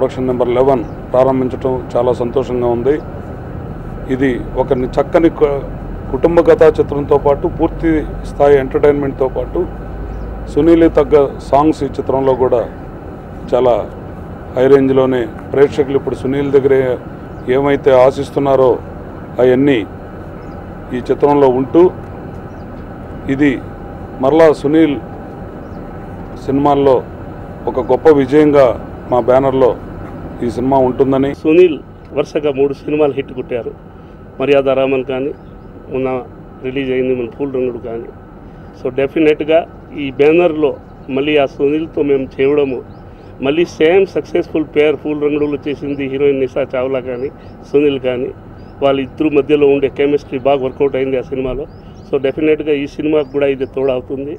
Production number 11 ప్రారంభించడం చాలా సంతోషంగా ఉంది. ఇది ఒక చక్కని కుటుంబ కథా చిత్రంతో పాటు పూర్తి స్థాయి ఎంటర్టైన్మెంట్తో పాటు సునీల్ తగ్గ సాంగ్స్ ఈ చిత్రంలో కూడా చాలా హై రేంజ్లోనే ప్రేక్షకులు ఇప్పుడు సునీల్ దగ్గరే ఏమైతే ఆశిస్తున్నారో అవన్నీ ఈ చిత్రంలో ఉంటూ ఇది మరలా సునీల్ సినిమాల్లో ఒక గొప్ప విజయంగా మా బ్యానర్లో ఈ సినిమా ఉంటుందని. సునీల్ వరుసగా 3 సినిమాలు హిట్ కొట్టారు. మర్యాద రామన్ కానీ, మొన్న రిలీజ్ అయింది మన ఫూల్ రంగుడు కానీ. సో డెఫినెట్గా ఈ బ్యానర్లో మళ్ళీ ఆ సునీల్తో మేము చేయడము మళ్ళీ సేమ్ సక్సెస్ఫుల్ పేర్ ఫూల్ రంగుడులో చేసింది హీరోయిన్ నిషా చావ్లా కానీ సునీల్ కానీ వాళ్ళిద్దరు మధ్యలో ఉండే కెమిస్ట్రీ బాగా వర్కౌట్ అయింది ఆ సినిమాలో. సో డెఫినెట్గా ఈ సినిమాకు కూడా ఇది తోడవుతుంది.